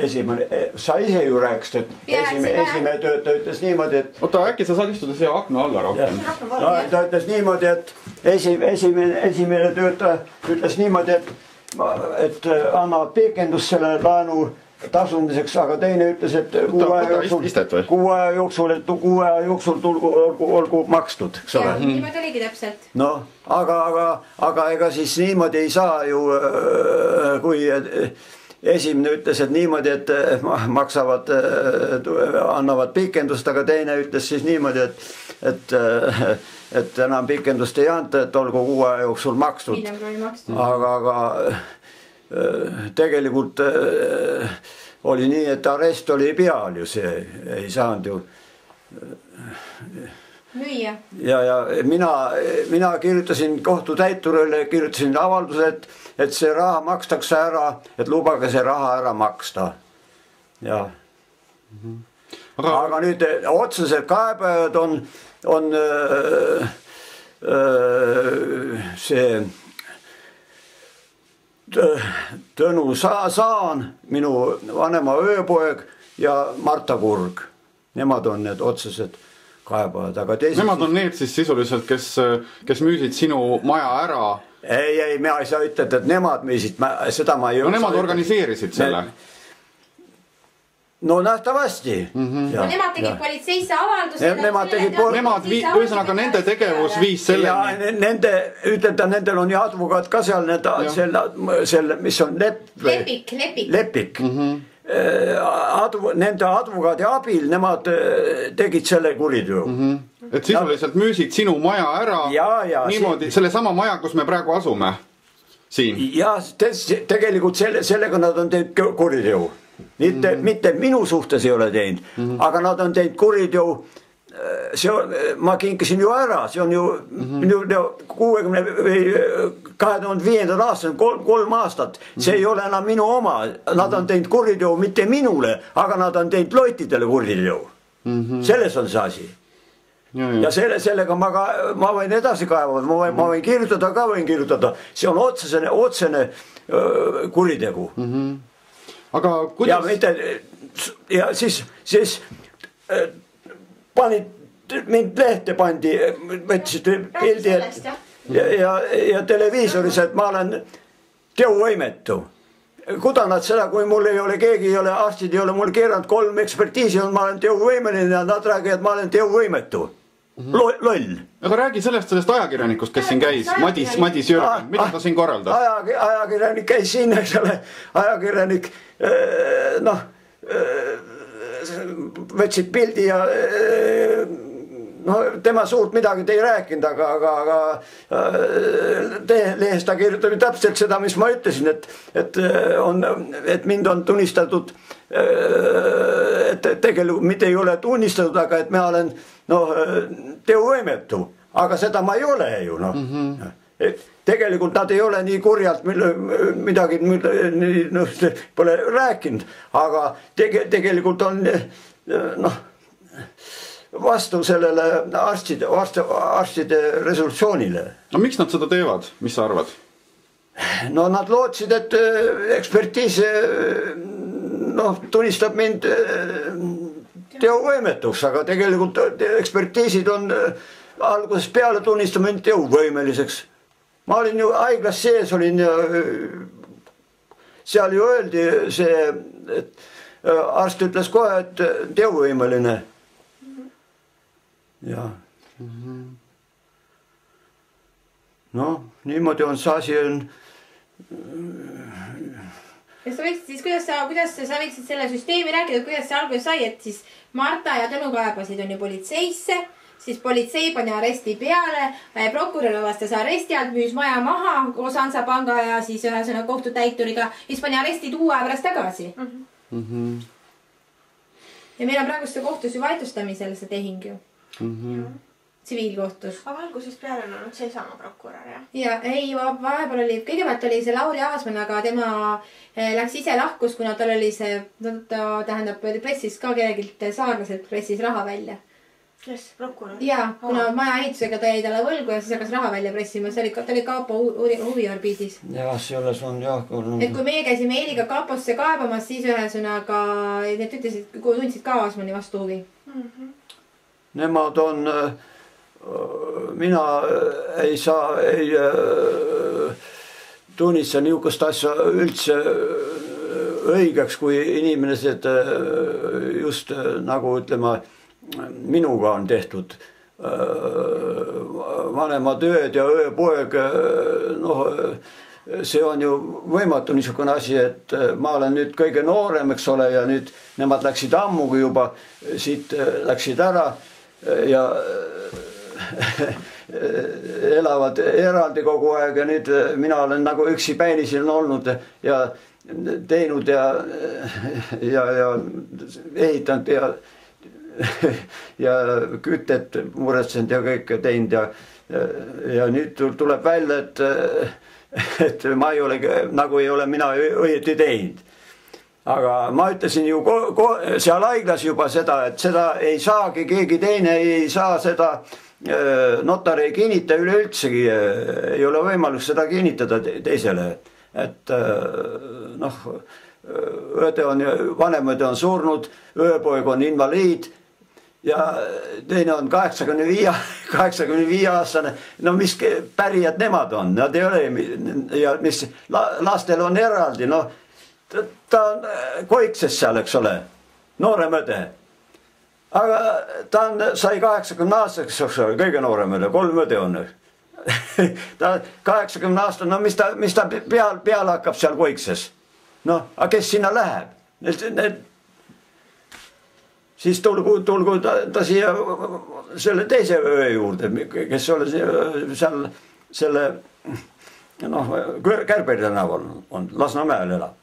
Esimene, sa ise ju rääkisid, et esimene töötaja ütles niimoodi, et... Oota, äkki sa saad istuda siia akna alla rohkem? No, ta ütles niimoodi, et esimene töötaja ütles niimoodi, et annavad pikendust selle laenu tasumiseks, aga teine ütles, et kuu aja jooksul olgu makstud. Jah, niimoodi oligi täpselt. No, aga ega siis niimoodi ei saa ju, kui esimene ütles, et niimoodi, et maksavad, annavad pikendust, aga teine ütles siis niimoodi, et enam pikendust ei anta, et olgu kuu aja jooksul makstud. Aga tegelikult oli nii, et arrest oli peal ju, see ei saanud ju müüa. Ja mina kirjutasin kohtutäiturile, kirjutasin avalduse, et see raha makstakse ära, et lubage see raha ära maksta. Ja. Aga nüüd otseselt kaebajad on see Tõnu Saan, minu vanema ööpoeg ja Marta Kurg. Nemad on need otsesed kaebajad, aga teised... Nemad on need siis sisuliselt, kes müüsid sinu maja ära? Ei, ma ei saa ütelda, et nemad müüsid, seda ma ei... No nemad organiseerisid selle? No nähtavasti. No nemad tegid politseisse avalduse... Nemad, ühesõnaga nende tegevus viis selleni... Ja nendel on ju advokaat ka seal, mis on Lepik. Nende advokaadi abil nemad tegid selle kuritöö. Et sisuliselt müüsid sinu maja ära niimoodi, selle sama maja, kus me praegu asume siin. Ja tegelikult sellega nad on teinud kuritöö. Mitte minu suhtes ei ole teinud, aga nad on teinud kuritöö. Ma kinkisin ju ära, see on ju 2005. aastal, 3 aastat, see ei ole enam minu oma, nad on teinud kuritöö mitte minule, aga nad on teinud loitidele kuritöö. Selles on see asi. Ja sellega ma võin edasi kaevada, ma võin kirjutada, see on otsene kuritegu. Aga kuidas... Ja siis mind lehte pandi, võtsid pildi ja televiisoris, et ma olen teovõimetu. Kuda nad seda, kui mul ei ole, keegi ei ole, arstid ei ole mul keeranud 3 ekspertiisi, ma olen teovõimeline ja nad räägivad, et ma olen teovõimetu. Loll. Aga räägi sellest ajakirjanikust, kes siin käis, Madis Jürgen, mida ta siin korraldas? Ajakirjanik käis siin, ajakirjanik, võtsid pildi ja tema suurt midagi te ei rääkinud, aga lehest ta kirjutab täpselt seda, mis ma ütlesin, et mind on tunnistatud, et tegelikult mitte ei ole tunnistatud, aga et ma olen teovõimetu, aga seda ma ei ole ju. Tegelikult nad ei ole nii kurjalt midagi pole rääkinud, aga tegelikult on vastu sellele arstide resolutsioonile. No miks nad seda teevad? Mis sa arvad? No nad lootsid, et ekspertiis tunnistab mind teovõimetuks, aga tegelikult ekspertiisid on algusest peale tunnistama mind teovõimeliseks. Ma olin ju haiglas sees, seal ju öeldi see, et arst ütles kohe, et teovõimeline. Ja. No, niimoodi on see asi on... Ja sa võiksid siis, kuidas sa võiksid selle süsteemi rääkida, kuidas see alguses sai, et siis Marta ja Tõnu kaebasid on ju politseisse, siis politsei pani aresti peale, prokurör vastas aresti alt, müüs maja maha koos Hansapanga ja siis ühesõnaga kohtutäituriga, siis pani aresti 2 aja pärast tagasi. Ja meil on praegu seda kohtus ju vaidlustamisel see tehing ju. Tsiviilkohtus. Aga algusest peale on olnud seesama prokurör, jah? Ja ei, vahepeal oli, kõigepealt oli see Lauri Aasmann, aga tema läks ise lahkus, kuna tal oli see, ta tähendab pressis ka kellegilt saarlaselt pressis raha välja. Kes? Prokurör? Jaa, kuna maja ehitusega ta jäi talle võlgu ja siis hakkas raha välja pressima. See oli Kaapo huviorbiidis. Jah, selles on jah. Et kui meie käisime Eeliga Kaaposse kaebamas, siis ühesõnaga need ütlesid, kui tundsid ka Aasmani vastu huvi. Nemad on, mina ei saa, ei tunnista niisugust asja üldse õigeks, kui inimesed just nagu ütlema, minuga on tehtud vanemad ööd ja ööpoeg, see on ju võimatu niisugune asi, et ma olen nüüd kõige noorem, eks ole, ja nüüd nemad läksid ammugi juba, siit läksid ära ja elavad eraldi kogu aeg ja nüüd mina olen nagu üksi päini siin olnud ja teinud ja ehitanud ja kütet muretsenud ja kõike teinud ja nüüd tuleb välja, et ma ei ole, nagu ei ole mina õieti teinud. Aga ma ütlesin ju seal haiglas juba seda, et seda ei saagi, keegi teine ei saa seda, notar ei kinnita üleüldsegi, ei ole võimalus seda kinnitada teisele. Et noh, õde on, vanemad on surnud, ööpoeg on invaliid ja teine on 85 aastane. No mis pärijad nemad on, nad ei ole ja mis lastel on eraldi, noh, ta on koikses seal, eks ole, noorem õde. Aga ta sai 80 aastaks, kõige noorem õde, 3 õde on. Ta 80 aastane, no mis ta peal hakkab seal koikses. Noh, aga kes sinna läheb? Siis tulgu ta siia selle teise öö juurde, kes oli seal selle Kärberi tänaval on, Lasnamäel elab.